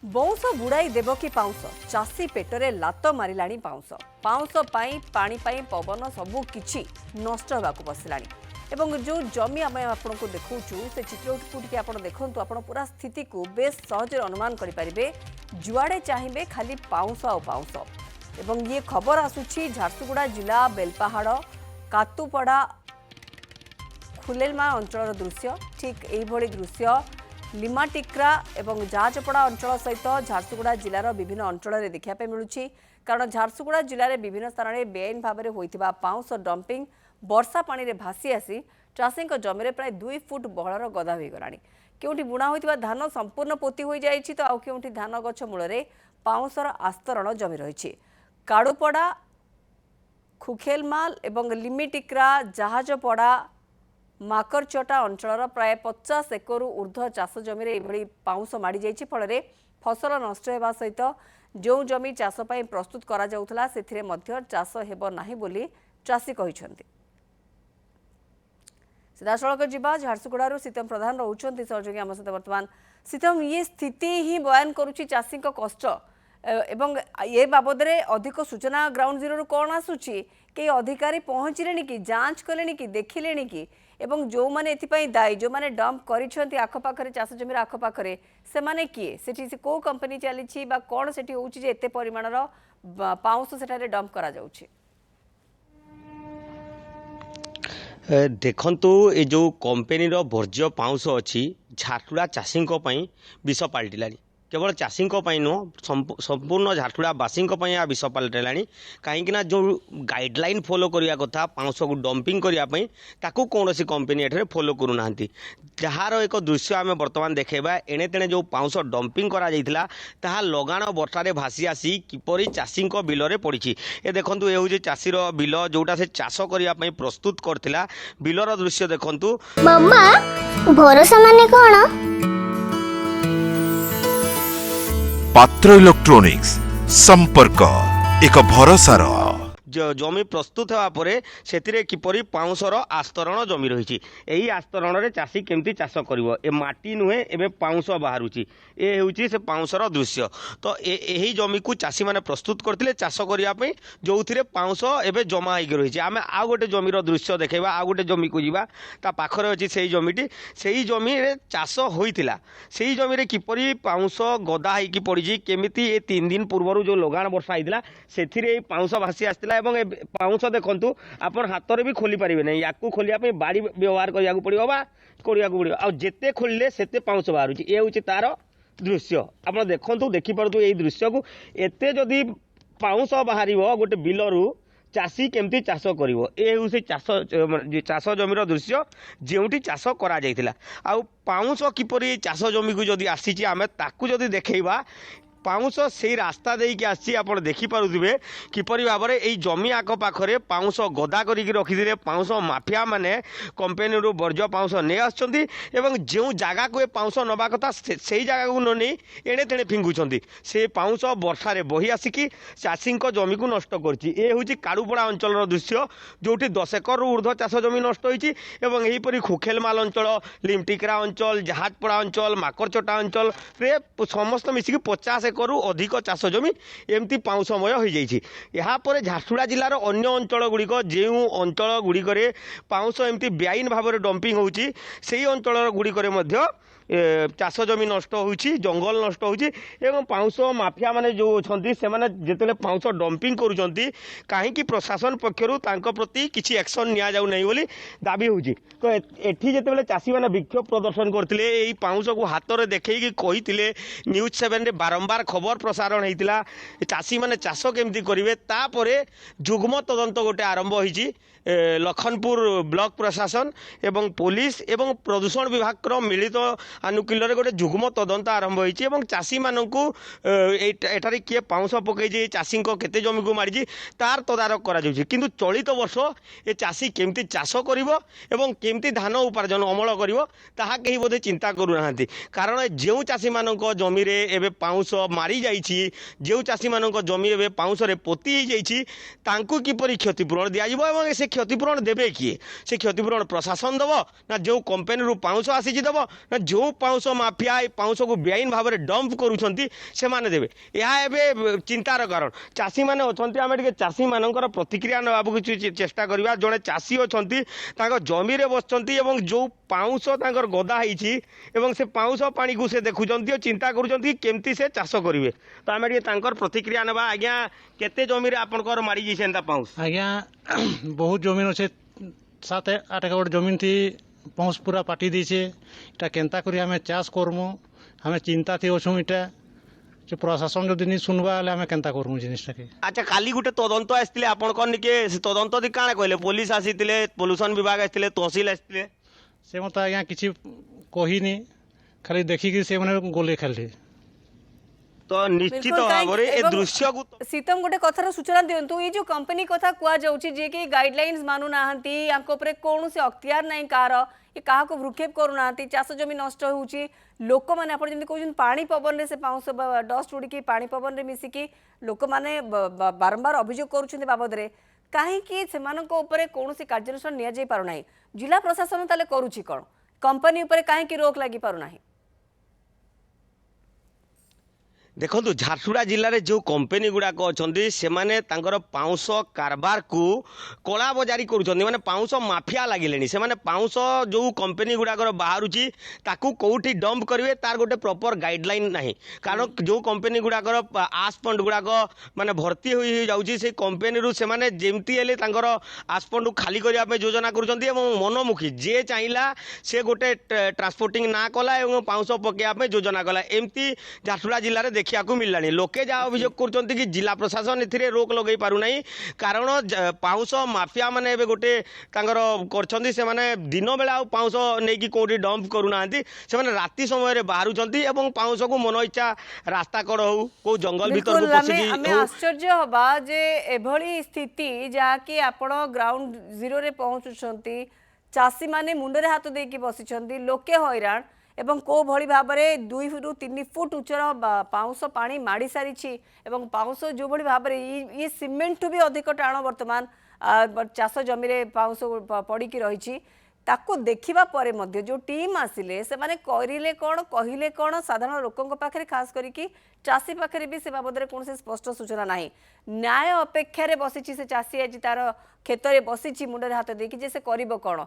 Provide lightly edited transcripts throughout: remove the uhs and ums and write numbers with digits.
बौंश बुड़ाई देव कि पाउंस चाषी पेटरे लात मारिलाणी पाउंस पाउंस पाई पानी पाई पवन सबु किछि नष्ट होबाकु बसिलाणी एवं जो जमी आम आपको देखु से चित्र टी आप देखु आप पूरा स्थिति को बेस सहज अनुमान करें जुआड़े चाहिए खाली पाउंस आ पाउंस एवं ये खबर आसुछि झारसुगुड़ा जिला बेलपाहाड़ कातुपड़ा खुलेलमा अंचल दृश्य ठीक यही दृश्य लिमाटिक्रा एवं जहाजपड़ा अंचल सहित झारसुगुड़ा जिलार विभिन्न अंचल देखा मिलूँ कारण झारसुगुड़ा जिले में विभिन्न स्थान में बेआईन भाव में होता पाउंस डंपिंग वर्षा पानी रे भासी आसी चाषी जमी प्राय 2 फुट बहर गदा हो गला केउठी बुणा होता धान संपूर्ण पोती हो जाए तो आउ केउठी धान गछ मूल पाउंसर आस्तरण जमी रही काड़ुपड़ा खुखेलमाल एवं लिमिटिक्रा जहाजपड़ा माकरचटा अंचल प्राय 50 एकड़ ऊर्ध्व चाष जमी पाउंस माड़ी जाइछि फल फसल नष्ट होगा सहित जो जमी चाषपाई प्रस्तुत करा जाउथला सेथिरे मध्य चाष हेबो नाही बोली चाषी कहिसंती। सीधासलख जीवा झारसुगुड़ारू सीतम प्रधान रोचंती सहयोगी आम सहित वर्तमान सीतम ये स्थिति ही बयान करुच्ची चाषी कष्ट एवं ये बाबद अधिक सूचना ग्राउंड जीरो कौन आसूची कई अधिकारी पहुंचले कि जांच कले कि देखिले कि एवं जो माने एथिपाई दायी जो माने डंप करिसेंती आखपाखरे चाष जमीर आखपाखरे से माने किए सेठी से को कंपनी चली बा कौन सेठी होउची जे एते परिमाणर पाउंस सेठारे डंप करा जाउची। देखंतु ए जो कंपनी रो वर्ज्य पाउंस अच्छी झारसुगुड़ा चाषी विष पलटिलानी केवल चाषी नुह संपूर्ण झारसुगुड़ावासी विष पलटिलानी कहीं जो गाइडलाइन फॉलो करने कथा पाउंस को डंपिंग करने ताकू कौन सी कंपनी एठे फॉलो करूना जार एक दृश्य आम बर्तमान देखा एणे तेणे जो पाउंस डंपिंग करा जाइथिला ताहा लगाण वर्षारे भासी आसी किपरि चाषी बिलरे पड़ी ए देखंतु ए हूँ चाषीर बिल जोटा से चाष करने प्रस्तुत करथिला बिलर दृश्य देखंतु। मम्मा भरोसा माने कौन पात्र इलेक्ट्रॉनिक्स संपर्क एक भरोसार जमी प्रस्तुत होगा पर से किपरि पाउंसर आस्तरण जमी रही यही आस्तरण में चाषी केमती चाष कर माटी नुहे एवं पाउंस बाहर ये हूँ से पाउंसर दृश्य तो यही जमी को चाषी मैंने प्रस्तुत करते चाष करने जो थे पाउंस एवं जमा हो रही आम आउ गोटे जमीर दृश्य देखा आउ गोटे जमी को जावा ता पाखरे अच्छी से जमीटी से जमी चाष होता से जमी किपरि पाउंस गदा होगी पड़ी केमी ये 3 दिन पूर्व जो लगाण वर्षा होता से पाउंस भासी आसला पाउंस देखु आप हाथ में भी खोली पारे ना या खोलिया बाड़ी व्यवहार करा पड़ो बा पड़ो आते खोलिले से पाउंस बाहर ये हूँ तार दृश्य आप देखु देखिपु ये दृश्य को एत जदि पाउंस बाहर गोटे बिलरू चाषी केमती चाष कर चाष जमीर दृश्य जोटी चाष करा पाउंस किपरि चाष जमी को जदि आसी आम ताकू जदि देखा पाउंस से रास्ता देकी आसी आप देखिपे किपरि भाव में यही जमी आखपाखे पाउंस गदा करके रखी पाउंस माफिया माने कंपनी वर्ज्य पाउंस नहीं आसुँच जो जगह को पाउंस नवा कथा से जगह को न नहीं एणे तेणे फिंगुंट से पाउंस वर्षार बही आसिकी चाषी जमी को नष्ट कर काड़ुपड़ा अंचल दृश्य जोटी 10 एकड़ ऊर्ध्व चाष जमी नष्ट होहीपरि खुखेलमाल अंचल लिमटिक्रा अंचल जहाजपड़ा अंचल माकरचटा अंचल समस्त मिसिकी 50 एकड़ अधिक चाष जमी एमती पाउंसमय हो जापर झारसुगुड़ा जिलार अन्य अंचल गुड़िक जो अंचल गुड़िक पाउंस एमती बेआईन भाव में डंपिंग होची से अंचल गुड़िक चाष जमी नष्ट होची जंगल नष्ट होची एवं पाउंस माफिया माने जो छंती से माने जेतेले पाउंस डंपिंग करूचंती काहेकि प्रशासन पक्षरु तांको प्रति किछि एक्शन निया जाउ नै बोली दाबी होची तो एठी जेतेले चाषी माने विक्षोभ प्रदर्शन करथिले एई पाउंस को हाथ रे देखैकि कहिथिले न्यूज 7 रे बारंबार खबर प्रसारण हेतिला चाषी माने चाष केमती करिवे तापरे जुग्म तदंत गोटे आरंभ होईची लखनपुर ब्लॉक प्रशासन एवं पुलिस एवं प्रदूषण विभाग मिलित आनुकूल्य गोटे जुग्म तदंत आरंभ होती चाषी मानू एठारे किए पाउंस पकई चाषी केते जमी को मारी तार तदारक करा किंतु चलित वर्ष ए चाषी केमती चाष केमती धान उपार्जन अमल कहीं बोधे चिंता करूना कारण जो चाषी मान जमी एवं पाउंस मारी जाइए जो चाषी मान जमी एवं पाउंस पोती जाइए किपरि क्षतिपूरण दिज्व से क्षतिपूरण देवे किए से क्षतिपूरण प्रशासन दब ना जो कंपनी पाउंस आसी दब ना जो जो पाउंस माफिया ए पाउंस को बेआईन भाव में डंप करुँच से देवे यह चिंतार कारण चाषी मैंने अच्छा आम टे चाषी मानकर प्रतिक्रिया नवा किसी चेष्टा करवा जड़े चाषी अच्छा जमी बसचंती जो पाउंस गदा होती से पाउंस पानी को से देखुं चिंता करुँच से चाष करेंगे तो आम टे प्रतिक्रिया नवा आज्ञा केते जमी आपंकर मारी जाइए पाउंस आज्ञा बहुत जमीन अच्छे 7-8 एकड़ जमीन थी पाउंस पूरा पाटी दीचे इटा केंता करी हमें चाष करमु हमें चिंता थी अच्छू इटा जो प्रशासन जदि नहीं सुनवा हमें आम केंता करमु जिनिसटा के अच्छा काली गोटे तदंत आसते आपंकर निके तदंत काण कहले पुलिस आसी पोल्यूशन विभाग आसते तहसिल आसते से मत आज्ञा किसी कहनी खाली देखिकी से मैंने गोले खाली तो निश्चित भाव में दृश्य को सीतम गोटे कथार सूचना दिंतु ये जो कंपनी कथा कुआ जाउची जे कि गाइडलाइंस मानु नाहंती यांको ऊपर कौन से अख्तियार नहीं कार ये क्या भ्रूक्षेप करूना चाष जमी नष्ट होउची लोक मैंने आप कहते पानी पवन रे से पाउंस डस्ट उड़ी पानी पवन रे मिसिकी लोक मैंने बारंबार अभियोग करुछन्ते बाबद रे कहीं कौन सी कार्यानुष्ठान निया जाई पारु नाही जिला प्रशासन ताले करूची कोन कंपनी ऊपर कहीं रोक लगी पारु नाही देखो झारसुगुड़ा जिले में जो कंपनी गुड़ाक अच्छा से पाउंस कारबार को कला बजारी कर पाउंस माफिया लगिले से पाउंस जो कंपनी गुड़ाकर बाहर कौटी डंप करेंगे तार गोटे प्रॉपर गाइडलाइन ना कारण जो कंपनी गुड़ाकर आसपंड गुड़ाक माने भर्ती हो जाऊँगी से कंपनी से जमती आसपंड खाली करने योजना कर मनमुखी जे चाहिला से गोटे ट्रांसपोर्टिंग ना कला पाउंस पकड़ा योजना कला एमती झारसुगुड़ा जिले में देखा मिललानी लोके जहाँ अभियोग कर जिला प्रशासन ए रोक लगे पारना कारण पाउंस माफिया माने गोटे कर दिन बेला पाउंस नहीं कौटी डंप करूना से राति समय बाहर पाउंस को मन इच्छा रास्ता कड़ हो को जंगल भीतर आमे आश्चर्य हवा जे एभली स्थिति जहाँकि आपण ग्राउंड जीरो रे पहुंचुछंती चाषी माने मुंडरे हाथ देकी बसिछंती लोके हैरान एवं को भली भाव में 2 ରୁ 3 फुट उच्चर पाउंस पानी माड़ी सारी एवं पाउंस जो भली भाव में ये सीमेंट भी अधिक टाण बर्तमान चाष जमी रे पाउंस पड़ी रही ताको देखिबा परे मध्य जो टीम आसिले से माने करिले कोन कहिले कोन साधारण लोकंक पाखरे खास करिकी चाषी पाखरे भी से बाबद कौन से स्पष्ट सूचना नाही न्याय अपेक्षा रे बसिची से चाषी आज तार खेत रे बसिची मुंडरे हाथ देकी जे से करिवो कोन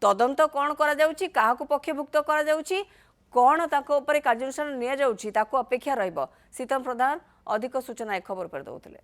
तदंत कौन करा जाउची काहाकू पक्षभुक्त करा जाउची कौन ताको ऊपर कार्यानुष्ठान निया जाउची ताको अपेक्षा रहइबो सीतम प्रधान अधिक सूचना एक खबर पर दउतले।